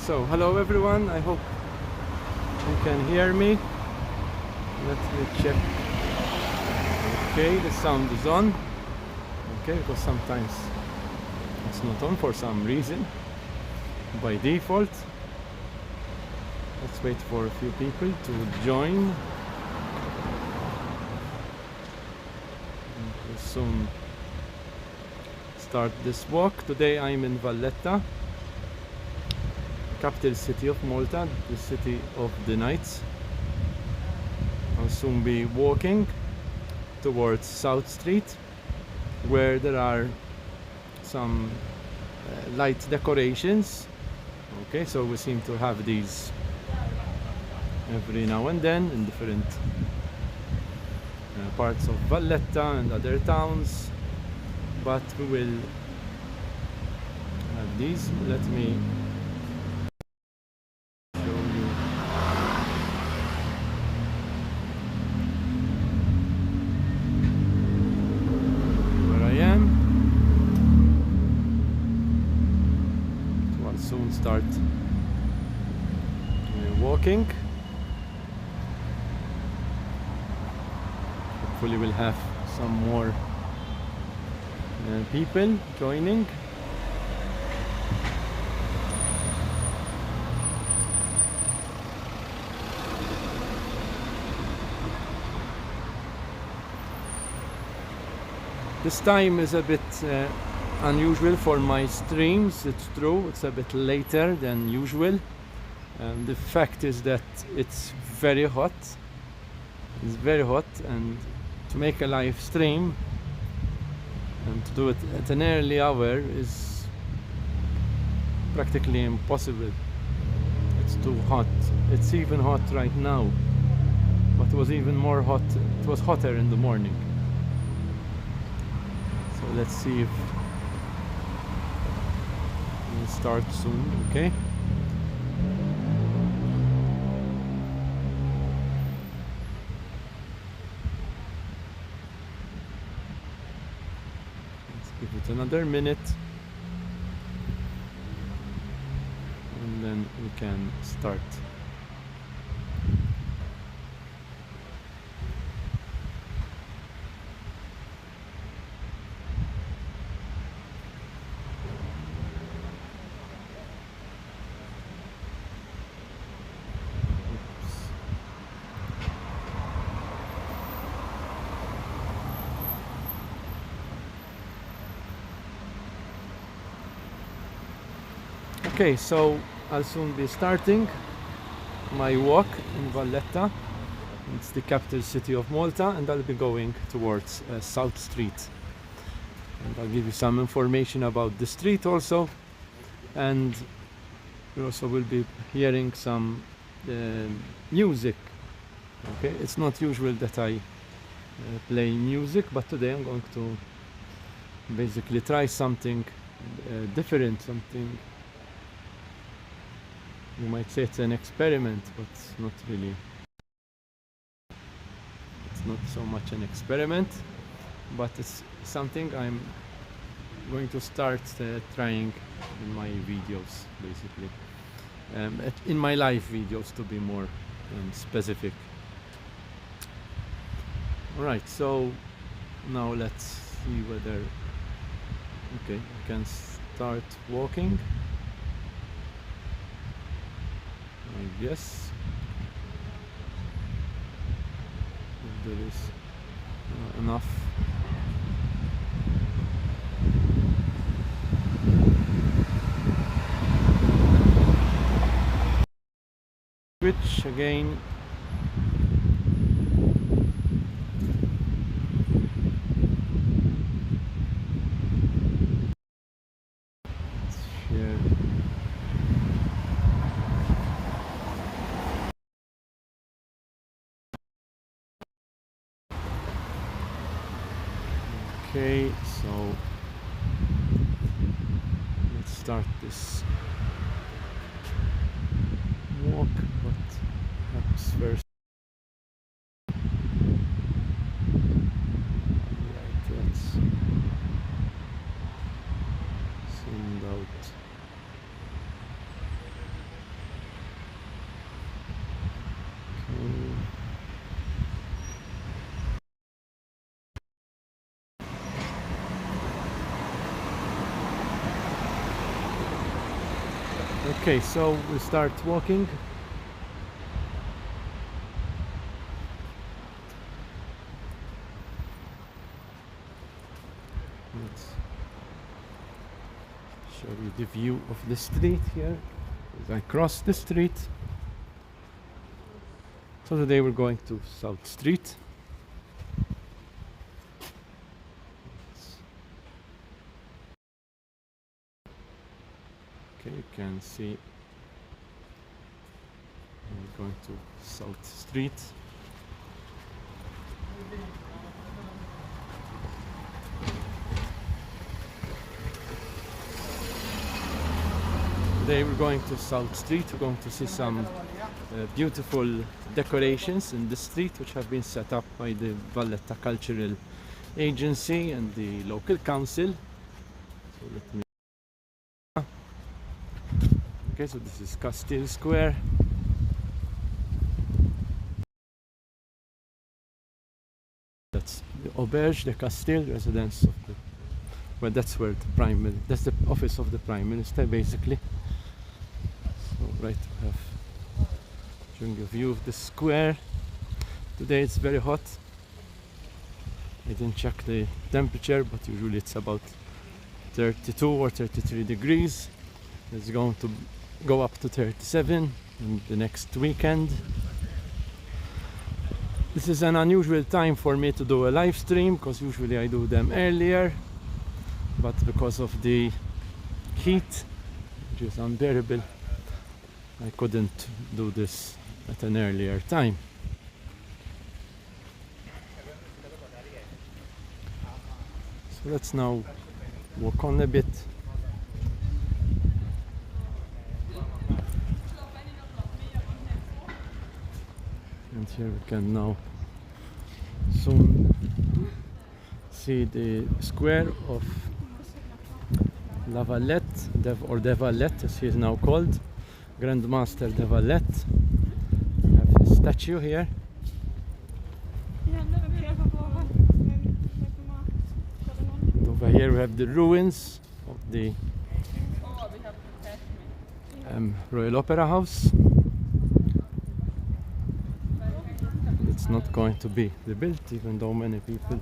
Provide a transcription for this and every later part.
So hello everyone, I hope you can hear me. Let me check. Okay, the sound is on. Okay, because sometimes it's not on for some reason by default. Let's wait for a few people to join. We'll soon start this walk. Today I'm in Valletta, capital city of Malta, the city of the knights. I'll soon be walking towards South Street, where there are some light decorations. Okay, so we seem to have these every now and then in different parts of Valletta and other towns, but we will have these. Let me show you. Where I am. So I'll soon start walking. Hopefully we'll have some more people joining. This time is a bit unusual for my streams, it's true, it's a bit later than usual. The fact is that it's very hot. It's very hot, and to make a live stream and to do it at an early hour is practically impossible. It's too hot. It's even hot right now, but it was even more hot. It was hotter in the morning. So let's see if we'll start soon. Okay. Give it another minute and then we can start. Okay, so I'll soon be starting my walk in Valletta. It's the capital city of Malta, and I'll be going towards South Street. And I'll give you some information about the street also, and you also will be hearing some music. Okay, it's not usual that I play music, but today I'm going to basically try something different, something. You might say it's an experiment, but it's not really. It's not so much an experiment, but it's something I'm going to start trying in my videos, basically. In my live videos, to be more specific. Alright, so now let's see whether. Okay, I can start walking. I guess if there is enough. Switch again. Okay, so let's start this walk, but perhaps first. Right, let's send out Okay, so we start walking. Let's show you the view of the street here as I cross the street. So today we're going to South Street. Okay, you can see we're going to South Street. Today we're going to South Street. We're going to see some beautiful decorations in the street which have been set up by the Valletta Cultural Agency and the local council. So let me. Okay, so this is Castile Square. That's the Auberge de Castille, residence of the. Well, that's where the that's the office of the Prime Minister, basically. So, right, we have showing a view of the square. Today it's very hot. I didn't check the temperature, but usually it's about 32 or 33 degrees. It's going to go up to 37 in the next weekend. This is an unusual time for me to do a live stream because usually I do them earlier, but because of the heat, which is unbearable, I couldn't do this at an earlier time. So let's now walk on a bit. And here we can now soon see the square of La Vallette, or de Vallette as he is now called, Grand Master de Vallette. We have his statue here. And over here we have the ruins of the Royal Opera House. It's not going to be rebuilt, even though many people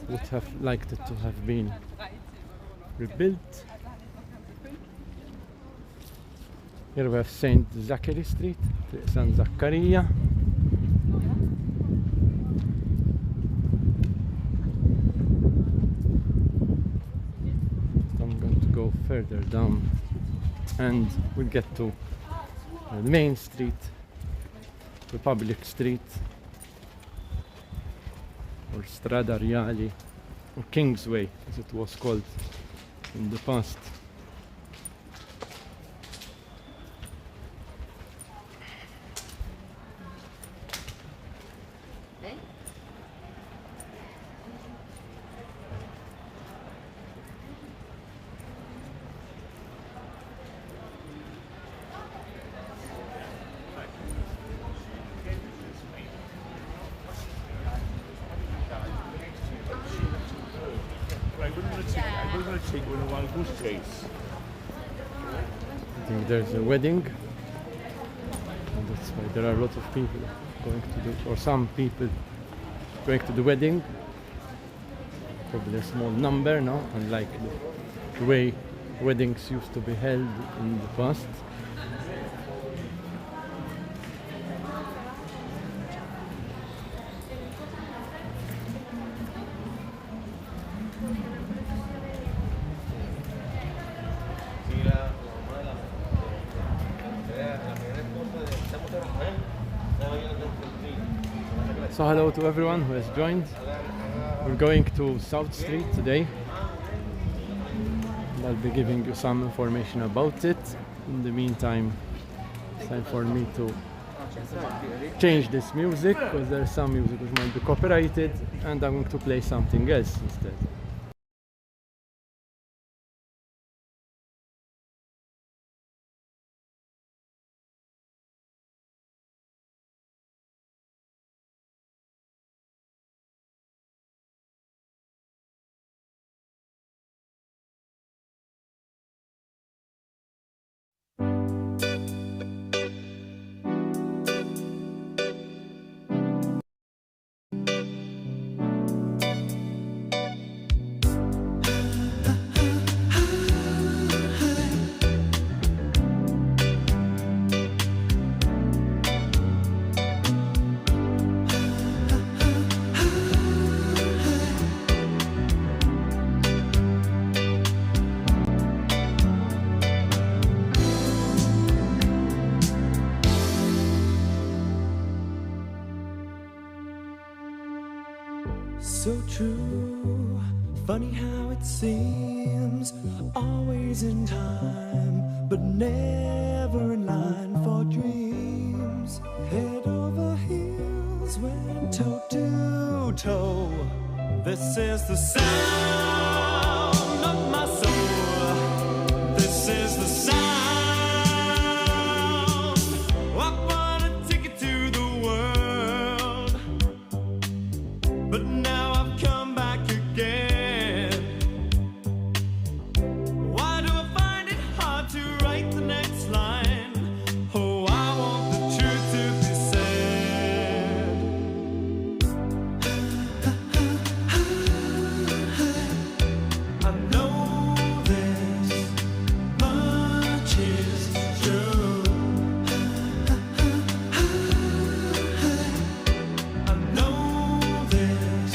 would have liked it to have been rebuilt. Here we have St. Zachary Street, San Zaccaria. So I'm going to go further down and we'll get to the main street, Republic Street, or Strada Reali, or Kingsway as it was called in the past. I think there's a wedding, and that's why there are a lot of people going to the, or some people going to the wedding. Probably a small number now, unlike the way weddings used to be held in the past. So hello to everyone who has joined. We're going to South Street today. And I'll be giving you some information about it. In the meantime, it's time for me to change this music because there's some music which might be copyrighted, and I'm going to play something else instead. So true, funny how it seems, always in time, but never in line for dreams. Head over heels, went toe to toe. This is the sound of my soul. This is the sound. I wanna take it to the world, but now I've come back again. Why do I find it hard to write the next line? Oh, I want the truth to be said. I know this much is true. I know this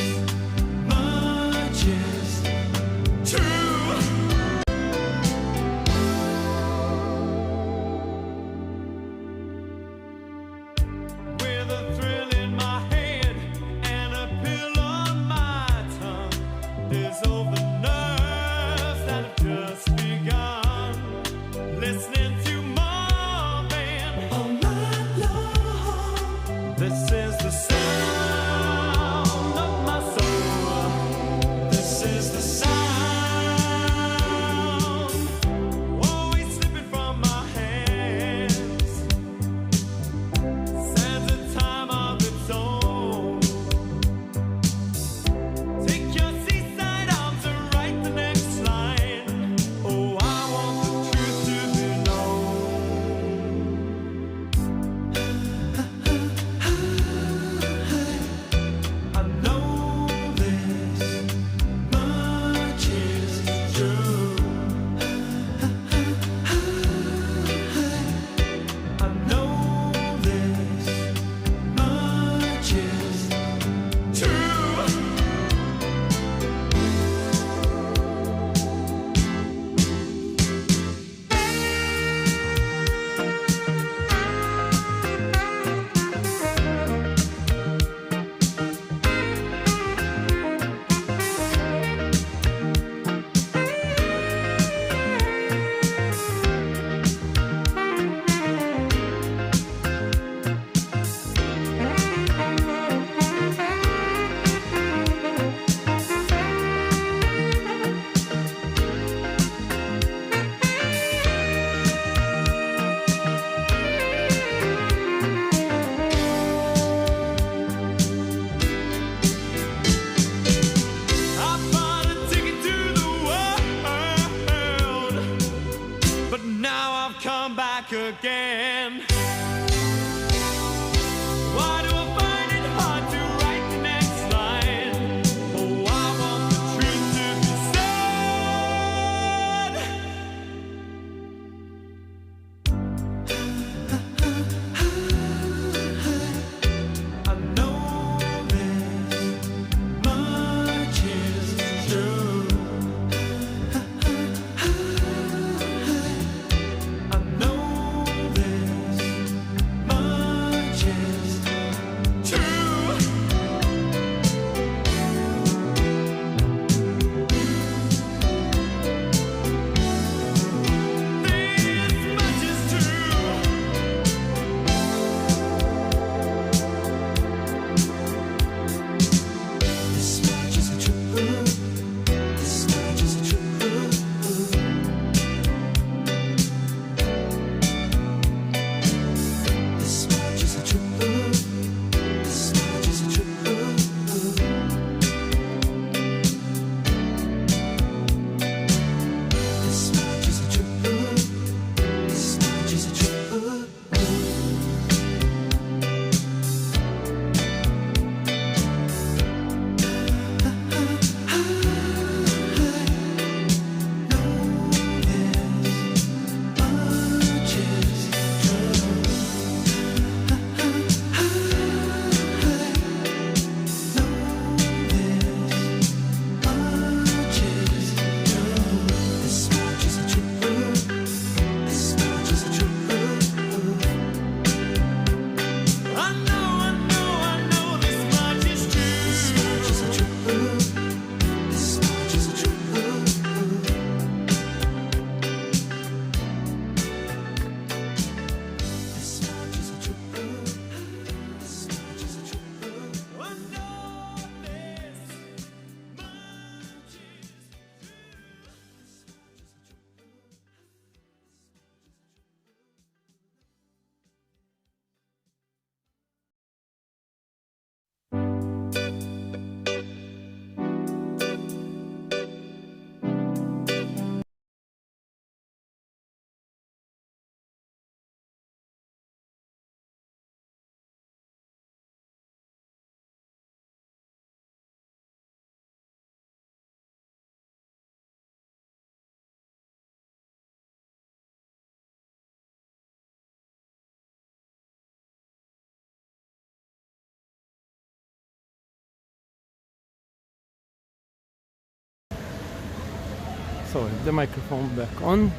So the microphone back on.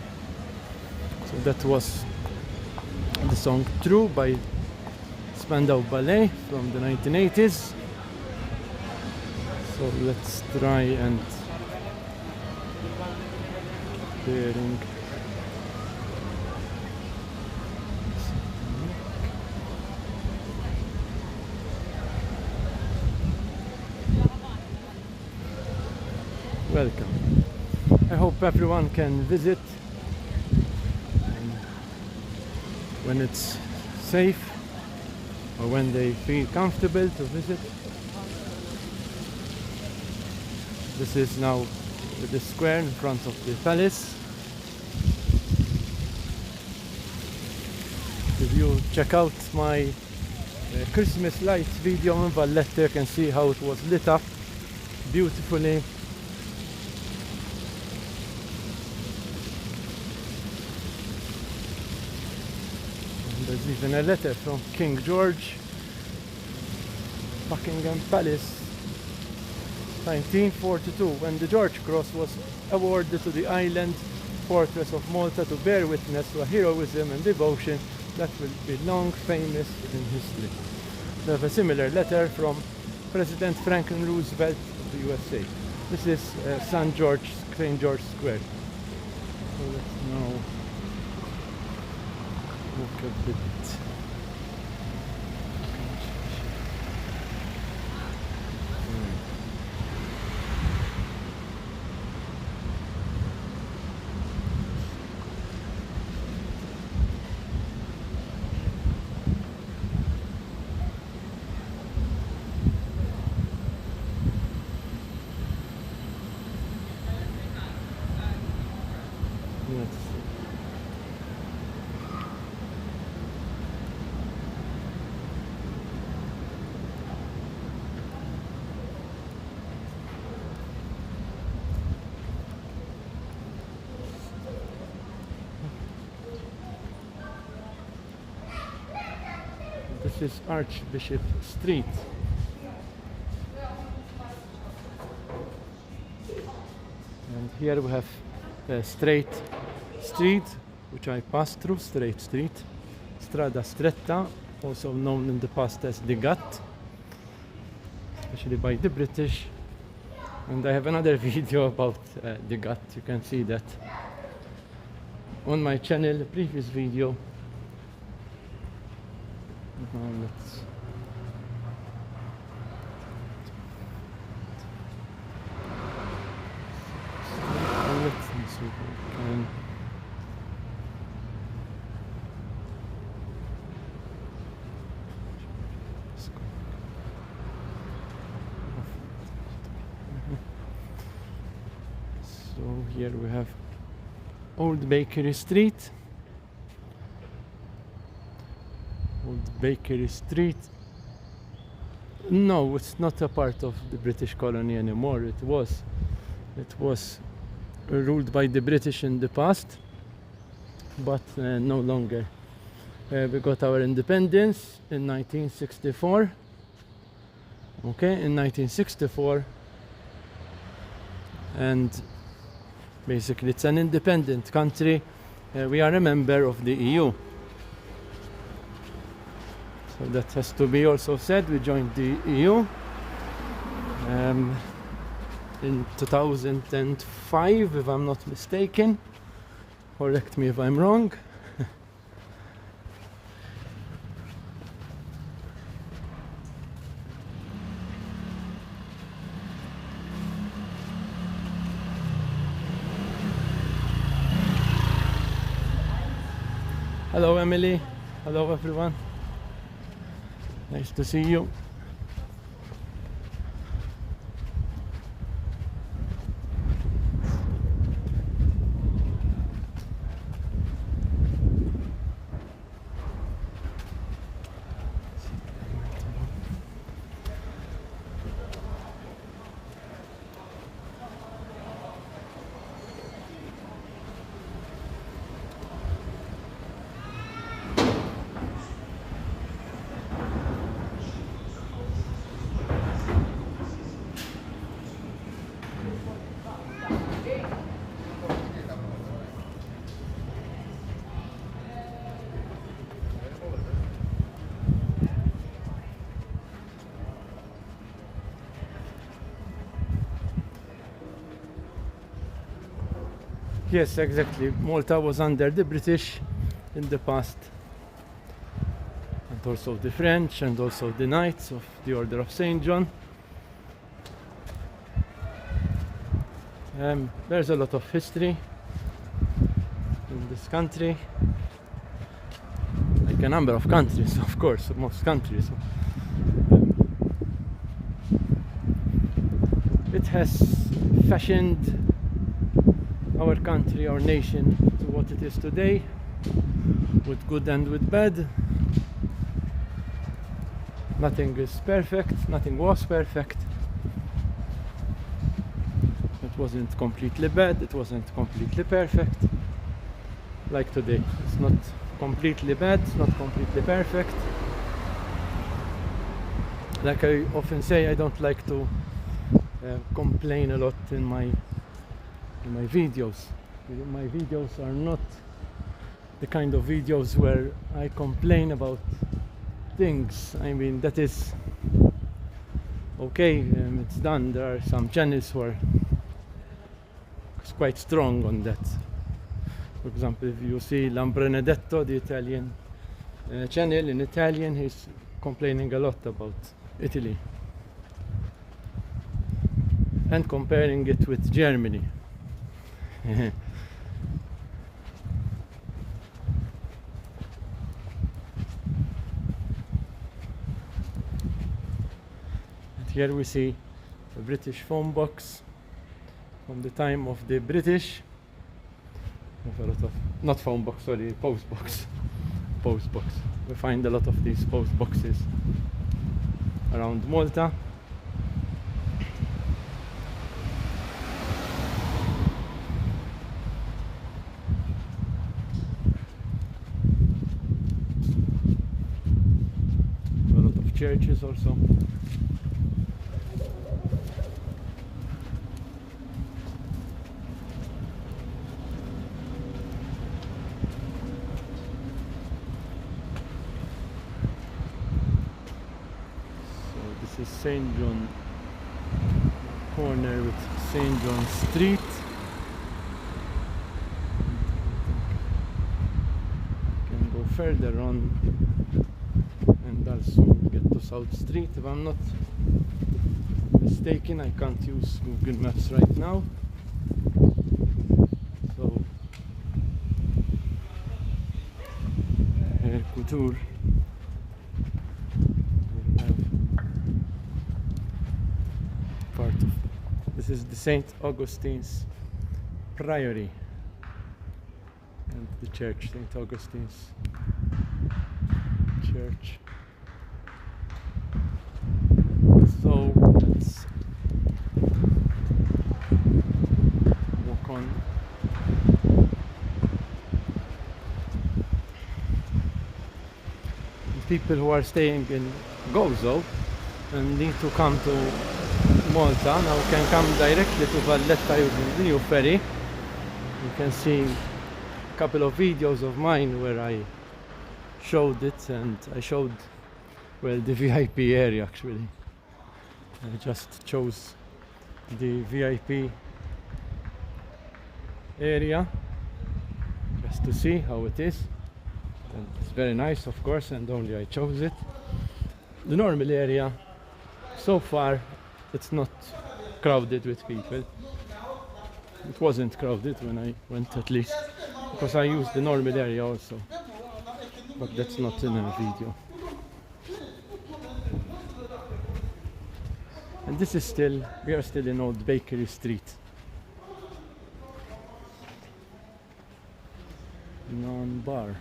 So that was the song True by Spandau Ballet from the 1980s. So let's try and bearing. Welcome. I hope everyone can visit when it's safe or when they feel comfortable to visit. This is now the square in front of the palace. If you check out my Christmas lights video in Valletta, you can see how it was lit up beautifully. There's even a letter from King George, Buckingham Palace, 1942, when the George Cross was awarded to the island fortress of Malta to bear witness to a heroism and devotion that will be long famous in history. We have a similar letter from President Franklin Roosevelt of the USA. This is St. George Square. So let's now walk a bit. This is Archbishop Street. And here we have Straight Street, which I passed through, Straight Street. Strada Stretta, also known in the past as the Gut, especially by the British. And I have another video about the Gut. You can see that on my channel, the previous video. Now let's see if we can. So here we have Old Bakery Street. Old Bakery Street. No, it's not a part of the British colony anymore. It was ruled by the British in the past, but no longer. We got our independence in 1964. Okay, in 1964, and basically it's an independent country. We are a member of the EU. So that has to be also said. We joined the EU in 2005, if I'm not mistaken. Correct me if I'm wrong. Hello, Emily. Hello, everyone. Nice to see you. Yes, exactly. Malta was under the British in the past, and also the French, and also the Knights of the Order of St. John. There's a lot of history in this country, like a number of countries, of course, most countries. It has fashioned our country, our nation, to what it is today, with good and with bad. Nothing is perfect, nothing was perfect. It wasn't completely bad, it wasn't completely perfect. Like today, it's not completely bad, it's not completely perfect. Like I often say, I don't like to complain a lot in my videos. My videos are not the kind of videos where I complain about things. I mean, that is okay, it's done. There are some channels who are quite strong on that. For example, if you see Lambrenedetto, the Italian channel in Italian, he's complaining a lot about Italy and comparing it with Germany. And here we see a British phone box from the time of the British. A lot of, not phone box, sorry, post box. Post box. We find a lot of these post boxes around Malta. A lot of churches also. This is St. John corner with St. John Street. Can go further on and I'll soon get to South Street if I'm not mistaken. I can't use Google Maps right now. So here Couture. This is the St. Augustine's Priory and the church, St. Augustine's Church. So let's walk on. People who are staying in Gozo and need to come to Malta now can come directly to Valletta using the new ferry. You can see a couple of videos of mine where I showed it, and I showed, well, the VIP area actually. I just chose the VIP area just to see how it is. And it's very nice, of course, and only I chose it. The normal area, so far, it's not crowded with people. It wasn't crowded when I went, at least, because I used the normal area also, but that's not in a video. And this is still, we are still in Old Bakery Street. Non-bar.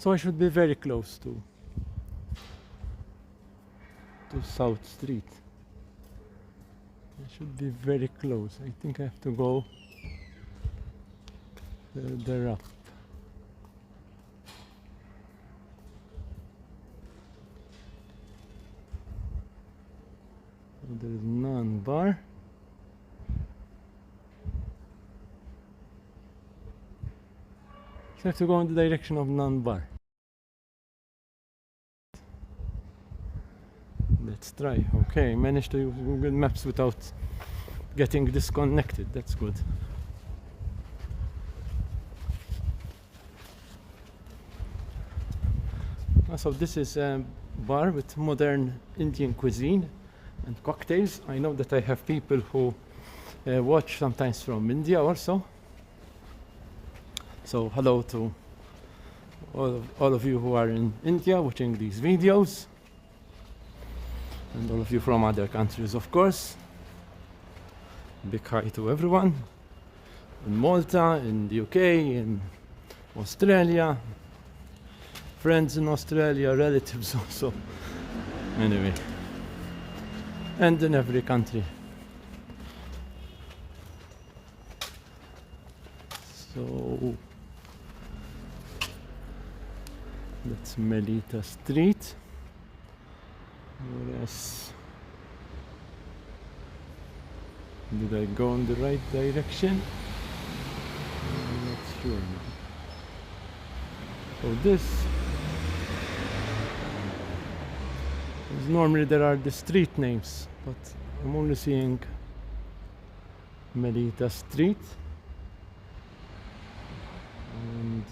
So I should be very close to South Street. I should be very close. I think I have to go further up. So there is non-bar. So I have to go in the direction of non-bar. Let's try. Okay, managed to use Google Maps without getting disconnected. That's good. So this is a bar with modern Indian cuisine and cocktails. I know that I have people who watch sometimes from India also. So hello to all of you who are in India watching these videos, and all of you from other countries, of course. Big hi to everyone in Malta, in the UK, in Australia, friends in Australia, relatives also. Anyway, and in every country. So that's Valletta Street. Yes. Did I go in the right direction? I'm not sure now. So this is normally there are the street names, but I'm only seeing Valletta Street. And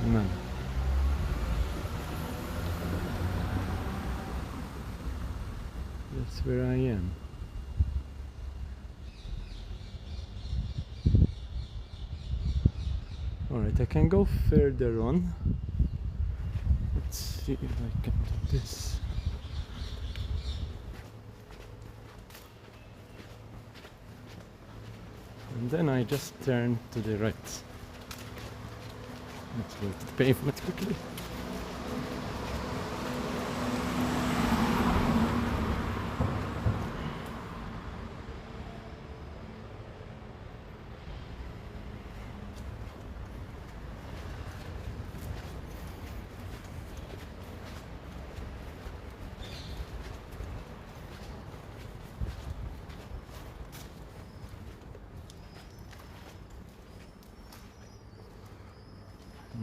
none. That's where I am. Alright, I can go further on. Let's see if I can do this. And then I just turn to the right. Let's go to the pavement quickly.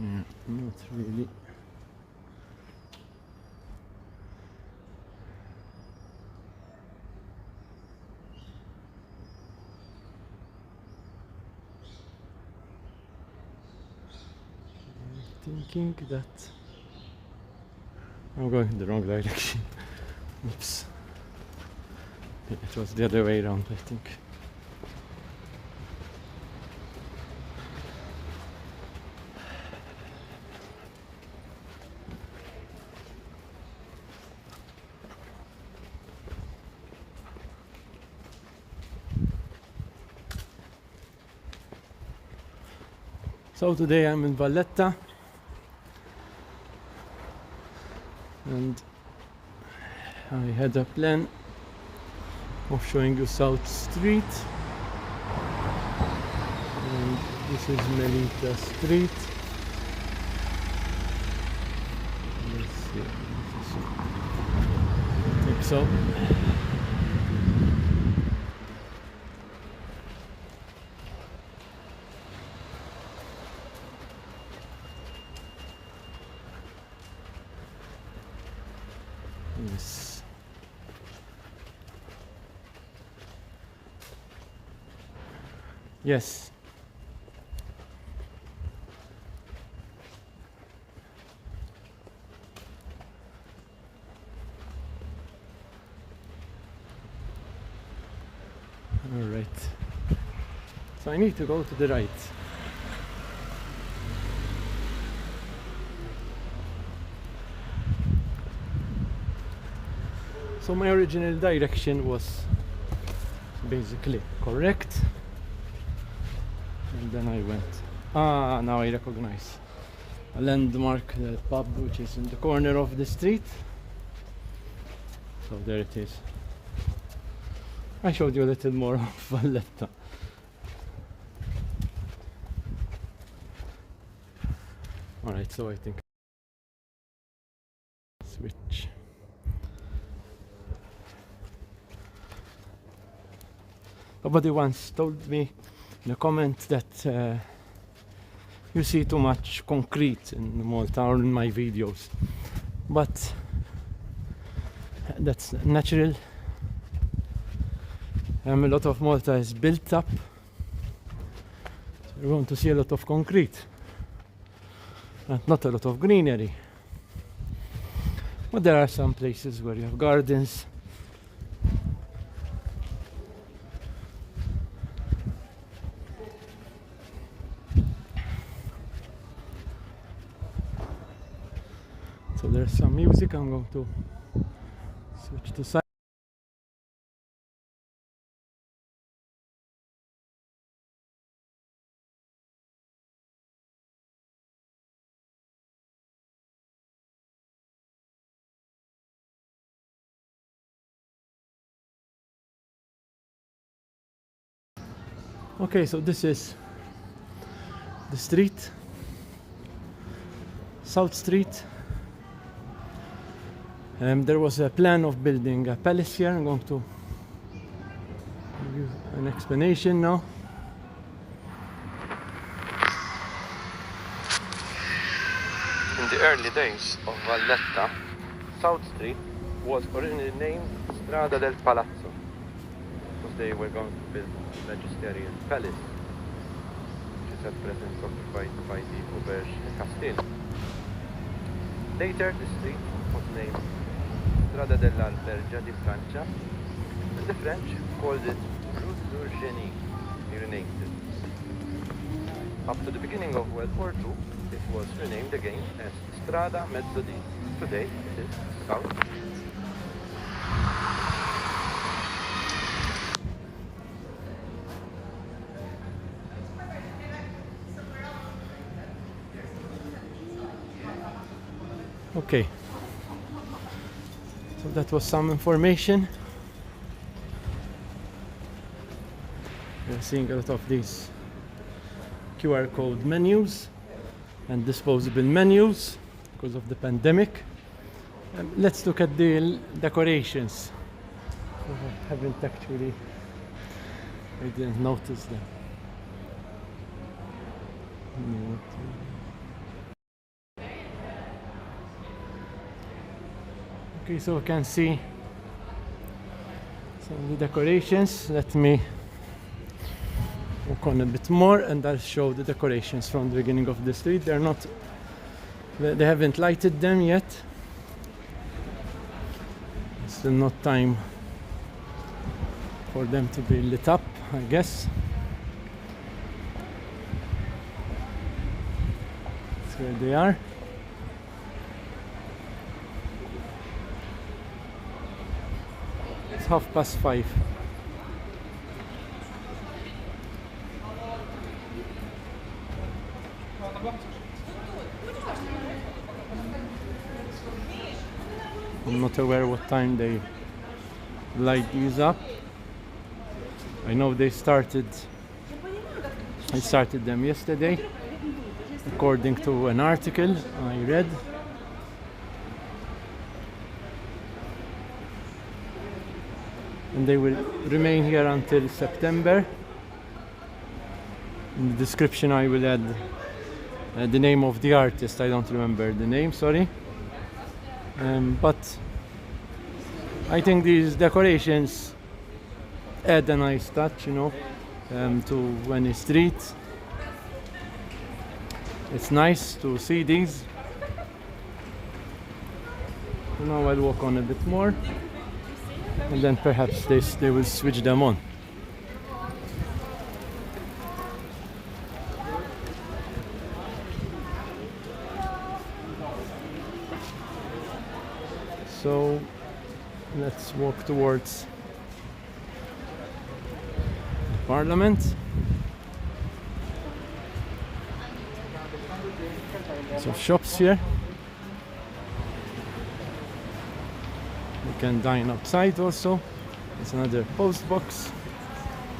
Yeah, not really. I'm thinking that I'm going in the wrong direction. Oops. It was the other way around, I think. So today I'm in Valletta, and I had a plan of showing you South Street, and this is Valletta Street. Let's see, I think so. Yes. Yes. All right. So I need to go to the right. So my original direction was basically correct, and then I went, now I recognize a landmark, the pub, which is in the corner of the street. So there it is. I showed you a little more of Valletta. Alright, so I think switch. Somebody once told me in a comment that you see too much concrete in Malta or in my videos, but that's natural. A lot of Malta is built up, so you're going to see a lot of concrete and not a lot of greenery. But there are some places where you have gardens. So there's some music. I'm going to switch to side. Okay, so this is the street, South Street. There was a plan of building a palace here. I'm going to give you an explanation now. In the early days of Valletta, South Street was originally named Strada del Palazzo, because they were going to build a magisterial palace, which is at present occupied by the Auberge de Castille. Later, the street was named Strada dell'Albergia di Francia, and the French called it Rue du Genie. They renamed it. Up to the beginning of World War II, it was renamed again as Strada Mezzodi. Today, it is South. Okay, so that was some information. We're seeing a lot of these QR code menus and disposable menus because of the pandemic. Let's look at the decorations. I haven't actually, I didn't notice them. Okay, so we can see some of the decorations. Let me walk on a bit more and I'll show the decorations from the beginning of the street. They haven't lighted them yet. It's still not time for them to be lit up, I guess. That's where they are. It's 5:30. I'm not aware what time they light these up. I know I started them yesterday, according to an article I read. And they will remain here until September. In the description I will add the name of the artist. I don't remember the name, sorry. But I think these decorations add a nice touch, you know, to any street. It's nice to see these. So now I'll walk on a bit more, and then perhaps they will switch them on. So let's Let's walk towards the Parliament. So shops here. You can dine outside also. There's another post box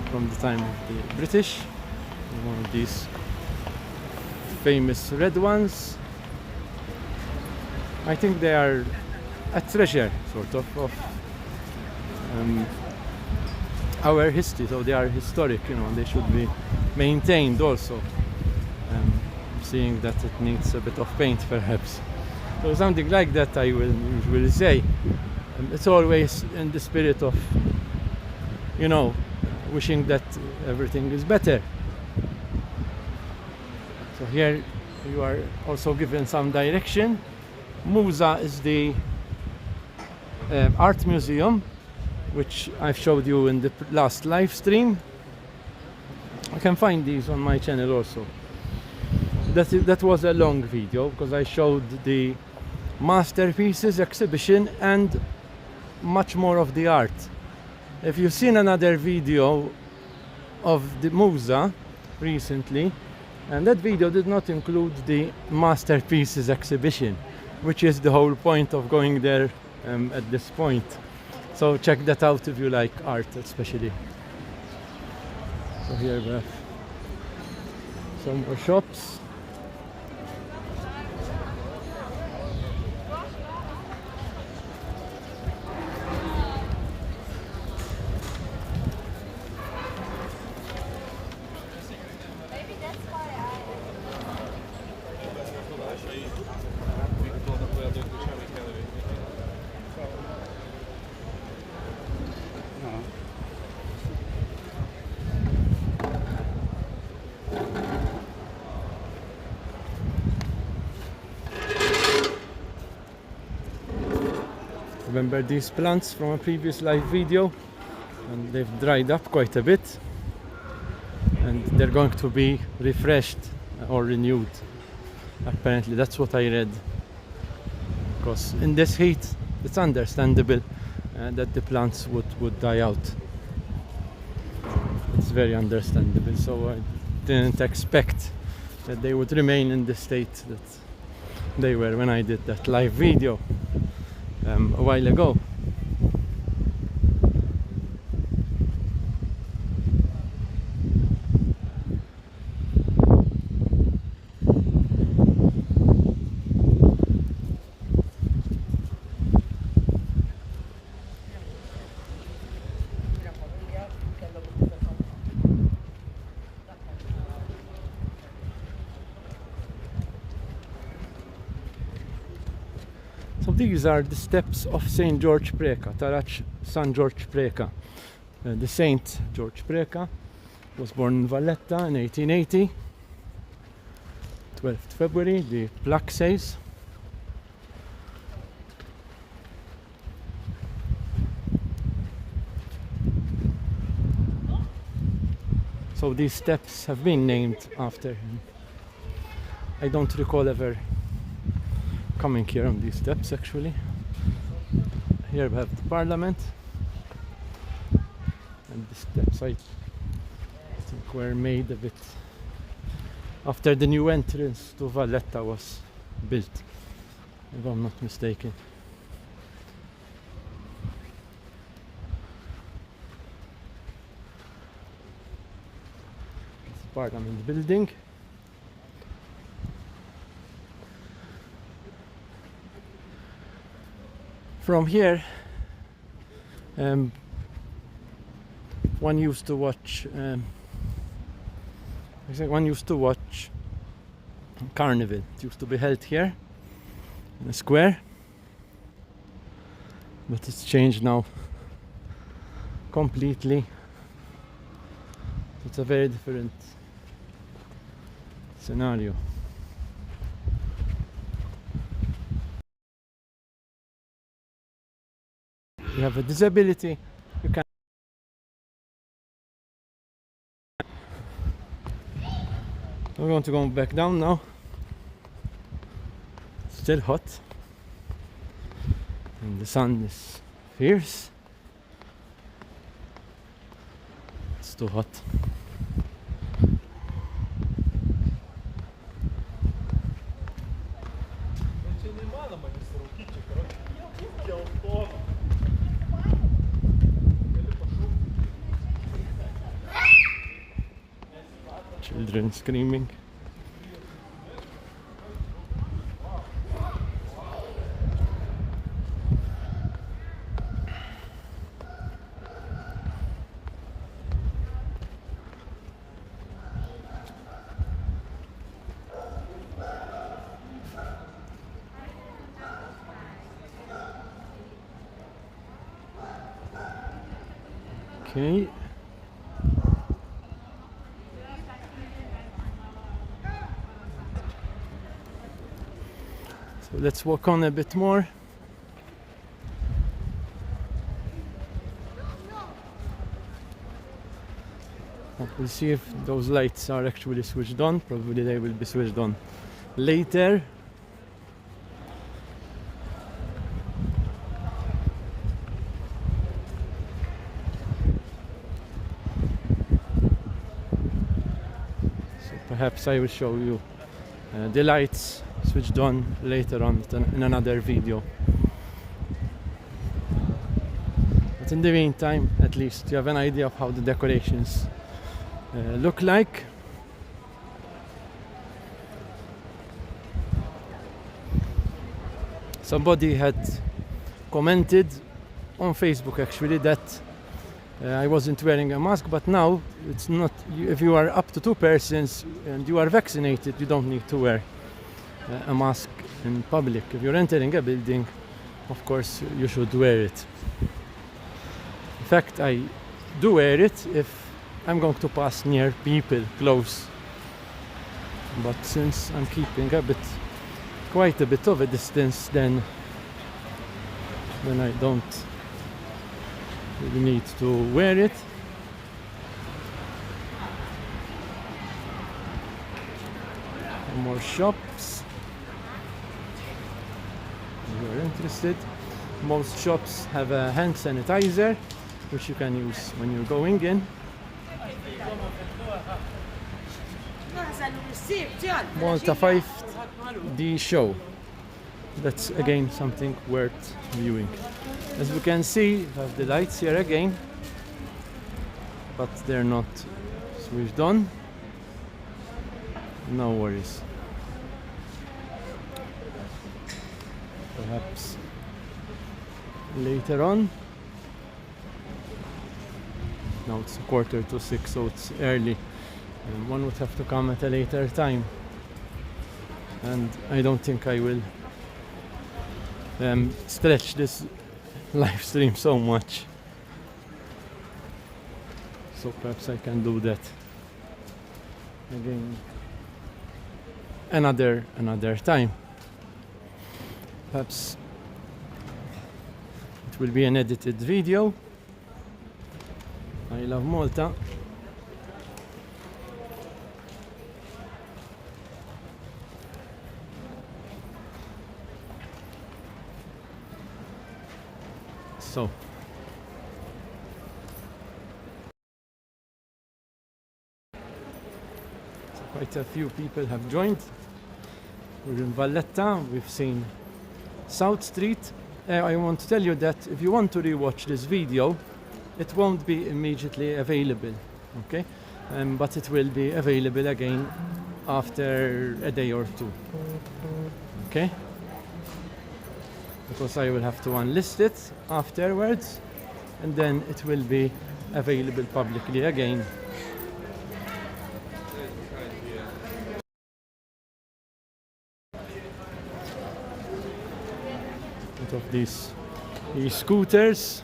from the time of the British. One of these famous red ones. I think they are a treasure, sort of our history. So they are historic, you know, and they should be maintained also. Seeing that it needs a bit of paint, perhaps. So something like that, I will usually say. It's always in the spirit of, you know, wishing that everything is better. So here you are also given some direction. Musa is the art museum, which I've showed you in the last live stream. I can find these on my channel also. That was a long video because I showed the masterpieces exhibition and much more of the art. If you've seen another video of the Musa recently, and that video did not include the masterpieces exhibition, which is the whole point of going there at this point. So check that out if you like art, especially. So here we have some more shops. Remember these plants from a previous live video, and they've dried up quite a bit, and they're going to be refreshed or renewed. Apparently that's what I read, because in this heat it's understandable that the plants would die out. It's very understandable, so I didn't expect that they would remain in the state that they were when I did that live video a while ago. So these are the steps of St. George Preka, Taraċ San George Preka. The Saint George Preka was born in Valletta in 1880, 12th February, the plaque says. So these steps have been named after him. I don't recall ever coming here on these steps actually. Here we have the Parliament, and the steps I think were made a bit after the new entrance to Valletta was built, if I'm not mistaken. It's the Parliament building. From here, one used to watch Carnival. It used to be held here in a square, but it's changed now completely. It's a very different scenario. You have a disability, you can. We're going to go back down now. Still hot, and the sun is fierce. It's too hot. Children screaming. Okay. So let's walk on a bit more. We'll see if those lights are actually switched on. Probably they will be switched on later. So perhaps I will show you the lights switched on later on in another video. But in the meantime, at least you have an idea of how the decorations look like. Somebody had commented on Facebook actually that I wasn't wearing a mask, but now it's not. If you are up to 2 persons and you are vaccinated, you don't need to wear a mask in public. If you're entering a building, of course you should wear it. In fact, I do wear it if I'm going to pass near people close, but since I'm keeping quite a bit of a distance, then I don't really need to wear it. More shops. If you're interested, most shops have a hand sanitizer which you can use when you're going in. Malta 5D show. That's again something worth viewing. As we can see, we have the lights here again, but they're not switched on. No worries. Perhaps later on. Now it's 5:45, so it's early. And one would have to come at a later time. And I don't think I will stretch this live stream so much. So perhaps I can do that again another time. Perhaps it will be an edited video. I love Malta. So quite a few people have joined. We're in Valletta. We've seen South Street. I want to tell you that if you want to rewatch this video, it won't be immediately available, okay? But it will be available again after a day or two, okay? Because I will have to unlist it afterwards, and then it will be available publicly again. Of these scooters.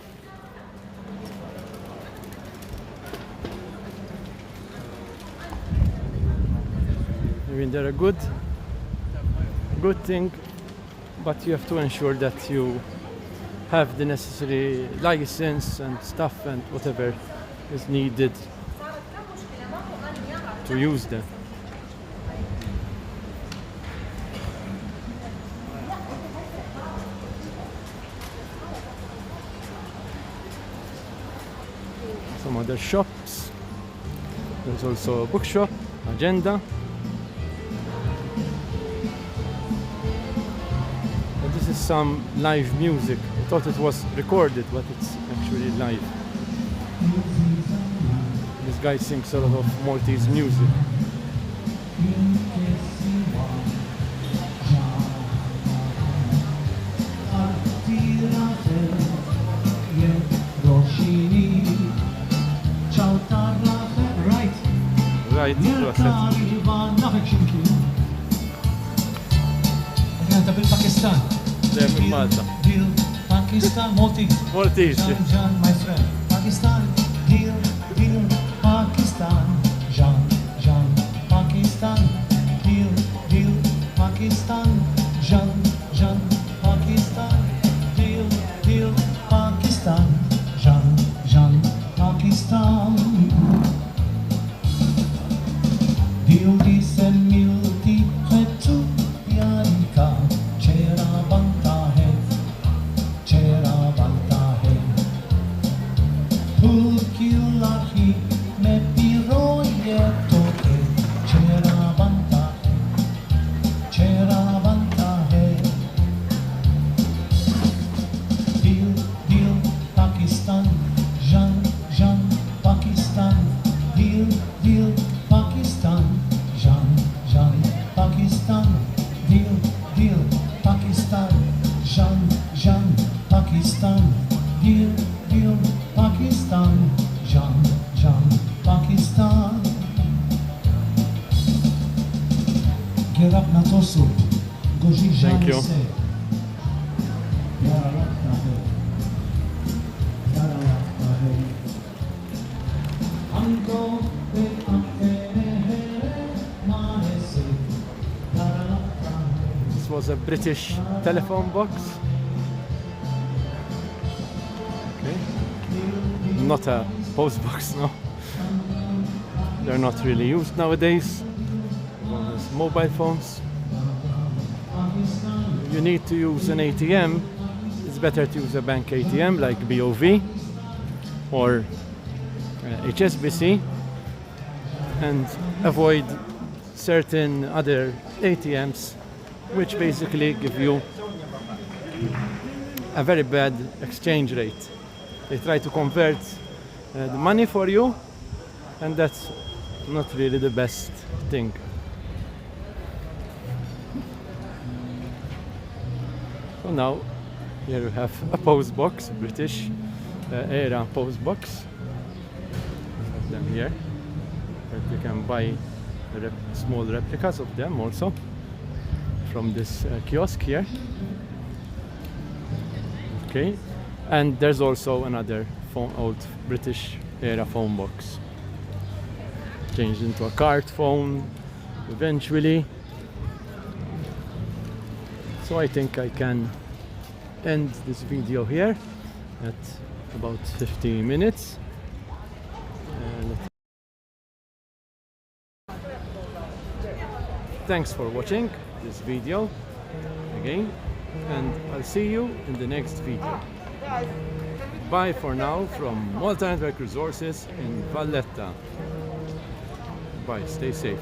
I mean, they're a good thing, but you have to ensure that you have the necessary license and stuff and whatever is needed to use them. Some other shops. There's also a bookshop, agenda. And this is some live music. I thought it was recorded, but it's actually live. This guy sings a lot of Maltese music. Right, Pakistan. They're in Malta. Pakistan, Maltese. Maltese. Jan, my friend. Pakistan, deal, Pakistan. Jan, Pakistan, deal, Pakistan. Jan, Pakistan, deal, Pakistan. Jan, Pakistan. Deal, dice milti, tu yarika. Chera banta hai. Pul kilahi me piro yeto ke. Chera banta hai. Deal, Pakistan. Jan, Pakistan. Deal, Pakistan. Jan, Pakistan. Deal, Pakistan. Jan, Pakistan. Deal, Pakistan. Jan, Pakistan. Get up na tosu. Goji Thank you. This was a British telephone box. Okay. Not a post box, no. They're not really used nowadays. Everyone has mobile phones. If you need to use an ATM, it's better to use a bank ATM like BOV or HSBC and avoid certain other ATMs which basically give you a very bad exchange rate. They try to convert the money for you, and that's not really the best thing. So now here we have a post box, British era post box. We have them here. But you can buy small replicas of them also from this kiosk here. Okay, and there's also another old British era phone box changed into a card phone eventually. So I think I can end this video here at about 15 minutes. Thanks for watching this video again, and I'll see you in the next video. Bye for now from Malta Network Resources in Valletta. Bye, stay safe.